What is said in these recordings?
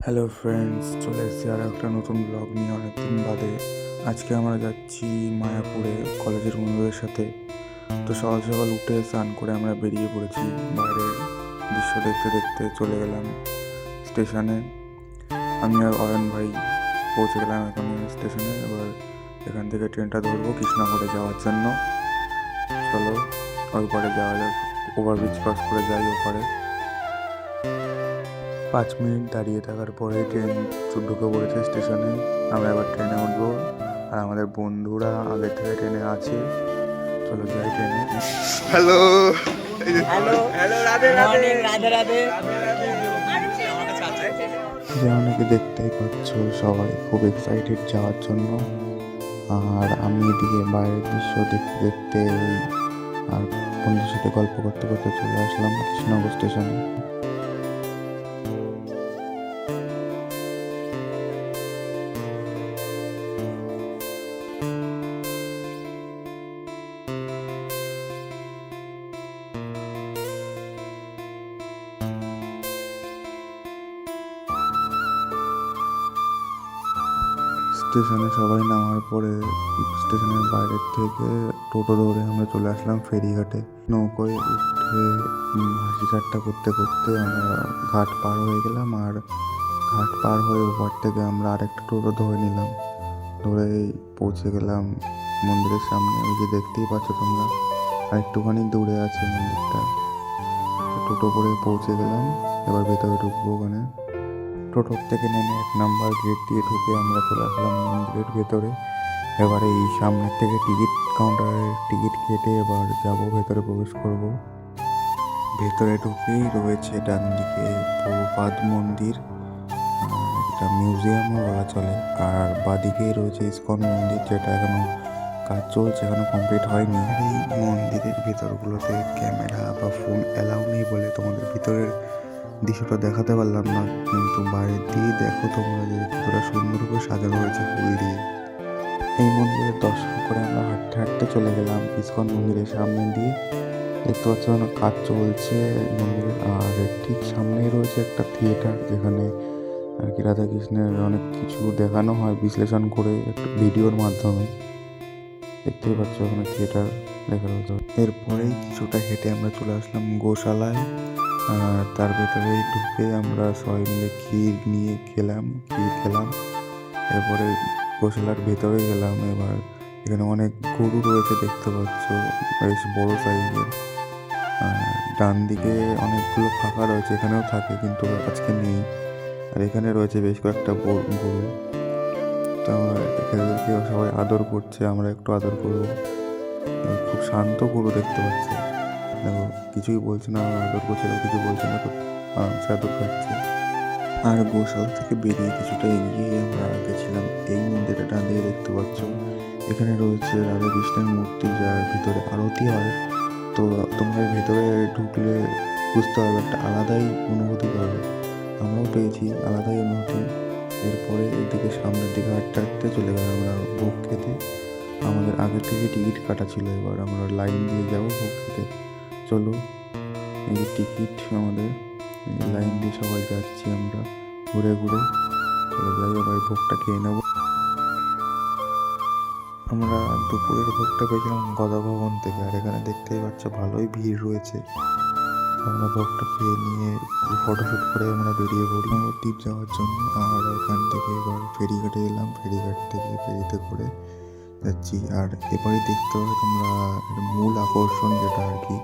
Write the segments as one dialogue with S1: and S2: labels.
S1: Hello friends, চলে এসেছি আর একটা নতুন ব্লগ নিয়ে অনেকদিন বাদে। আজকে আমরা যাচ্ছি মায়াপুরে কলেজের বন্ধুদের সাথে। তো সকাল সকাল উঠে স্নান করে আমরা বেরিয়ে পড়েছি। বাইরের দৃশ্য দেখতে দেখতে চলে গেলাম স্টেশনে। আমি আর অয়ন ভাই পৌঁছে গেলাম এখন স্টেশনে। এবার এখান থেকে ট্রেনটা ধরবো কৃষ্ণনগরে যাওয়ার জন্য। চলো ওই পারে যাওয়া যাক, ওভারব্রিজ ক্রস করে যাই ওপারে। 5 মিনিট দাঁড়িয়ে থাকার পরে ট্রেন ঢুকে পড়েছে স্টেশনে। আমরা এবার ট্রেনে উঠবো আর আমাদের বন্ধুরা আগে থেকে ট্রেনে আছে। চলো যাই ট্রেনে।
S2: Hello
S3: hello hello, Radhe Radhe Radhe Radhe.
S1: যেমনকি দেখতেই পাচ্ছ, সবাই খুব এক্সাইটেড যাওয়ার জন্য। আর আমি এদিকে বাইরের দৃশ্য দেখতে দেখতে আর বন্ধুর সাথে গল্প করতে করতে চলে আসলাম কৃষ্ণনগর স্টেশনে। স্টেশনে সবাই নামার পরে স্টেশনের বাইরের থেকে টোটো ধরে আমরা চলে আসলাম ফেরিঘাটে। নৌকোয় উঠে হাসি ঠাট্টা করতে করতে আমরা ঘাট পার হয়ে গেলাম। আর ঘাট পার হয়ে ওপার থেকে আমরা আরেকটা টোটো ধরে নিলাম। ধরে পৌঁছে গেলাম মন্দিরের সামনে। ওই যে দেখতেই পাচ্ছ তোমরা, আর একটুখানি দূরে আছে মন্দিরটা। টোটো করে পৌঁছে গেলাম। এবার ভেতরে ঢুকবো। ওখানে টোটোর থেকে নেমে 1 নম্বর গেট দিয়ে ঢুকে আমরা চলে আসলাম মন্দিরের ভেতরে। এবারে এই সামনের থেকে টিকিট কাউন্টারের টিকিট কেটে এবার যাব ভেতরে, প্রবেশ করব। ভেতরে ঢুকেই রয়েছে ডান দিকে প্রভুপাদ মন্দির, এটা মিউজিয়ামও বলা চলে। আর বাদিকেই রয়েছে ইসকন মন্দির, যেটা এখনো কাজ চলছে, এখনো কমপ্লিট হয়নি। আর এই মন্দিরের ভেতরগুলোতে ক্যামেরা বা ফোন অ্যালাউ নেই বলে তোমাদের ভিতরের দৃশ্যটা দেখাতে পারলাম না, কিন্তু বাইরের দিয়ে দেখো তোমরা যে কতটা সুন্দরভাবে সাজানো হয়েছে ফুল দিয়ে। এই মন্দিরের দর্শন করে আমরা হাঁটতে হাঁটতে চলে গেলাম ইসকন মন্দিরের সামনে দিয়ে। দেখতে পাচ্ছ কাজ চলছে মন্দিরের। আর ঠিক সামনেই রয়েছে একটা থিয়েটার, যেখানে আর কি রাধাকৃষ্ণের অনেক কিছু দেখানো হয় বিশ্লেষণ করে একটা ভিডিওর মাধ্যমে। দেখতেই পাচ্ছ ওখানে থিয়েটার লেখা রয়েছে। এরপরেই কিছুটা হেঁটে আমরা চলে আসলাম গোশালায়। আর তার ভেতরে ঢুকে আমরা সবাই মিলে ক্ষীর খেলাম। এরপরে গোশালার ভেতরে গেলাম। এবার এখানে অনেক গরু রয়েছে, দেখতে পাচ্ছ বেশ বড় সাইজের। ডান দিকে অনেকগুলো ফাঁকা রয়েছে, এখানেও থাকে কিন্তু আজকে নেই। আর এখানে রয়েছে বেশ কয়েকটা গরু। তো আমরা এদেরকে সবাই আদর করছে, আমরা একটু আদর করবো। খুব শান্ত গরু দেখতে পাচ্ছি। দেখো কিছুই বলছে না, আদর করছে, কিছু বলছে না, খুব আরামসে আদর খাচ্ছে। আর গোশালা থেকে বেরিয়ে কিছুটা এগিয়ে আমরা গেছিলাম এই মন্দিরটা। ডান দিকে দেখতে পাচ্ছ এখানে রয়েছে রাধাকৃষ্ণের মূর্তি, যার ভিতরে আরতি হয়। তো তোমরা ভেতরে ঢুকলে বুঝতে পারবে, একটা আলাদাই অনুভূতি পাবে। আমরাও পেয়েছি আলাদাই অনুভূতি। এরপরে এদিকে সামনের দিকে হাঁটতে হাঁটতে চলে গেলাম আমরা ভোগ খেতে। আমাদের আগে থেকে টিকিট কাটা ছিল, এবার আমরা লাইন দিয়ে যাবো ভোগ খেতে। চলো, এই যে টিকিট আমাদের, লাইন দিয়ে সবাই যাচ্ছি আমরা ঘুরে ঘুরে। চলে যাই, এবার ভোগটা খেয়ে নেবো। আমরা দুপুরের ভোগটা পেয়েছিলাম গদা ভবন থেকে। আর এখানে দেখতেই পাচ্ছ ভালোই ভিড় রয়েছে। আমরা ভোগটা খেয়ে নিয়ে ফটোশ্যুট করে আমরা বেরিয়ে পড়ি নবদ্বীপ যাওয়ার জন্য। আর ওখান থেকে এবার ফেরিঘাটে এলাম, ফেরিঘাট থেকে ফেরিতে করে যাচ্ছি। আর এবারে দেখতে হবে তোমরা মূল আকর্ষণ, যেটা আর কি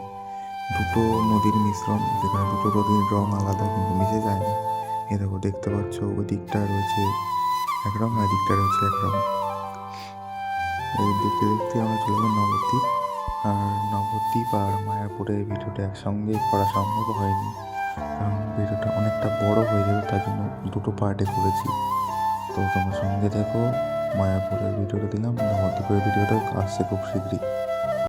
S1: দুটো নদীর মিশ্রণ, যেখানে দুটো নদীর রং আলাদা কিন্তু মিশে যায় না। এ দেখো দেখতে পাচ্ছ ওই দিকটা রয়েছে এক রং, আর দিকটা রয়েছে এক রং। এই দেখতে দেখতে আমরা চলে গেলাম নবদ্বীপ। আর নবদ্বীপ আর মায়াপুরের ভিডিওটা একসঙ্গে করা সম্ভব হয়নি, কারণ ভিডিওটা অনেকটা বড় হয়ে যাবে, তার জন্য দুটো পার্টে করেছি। তো তোমার সঙ্গে দেখো, মায়াপুরের ভিডিওটা দিলাম, নবদ্বীপের ভিডিওটা আসছে খুব শীঘ্রই।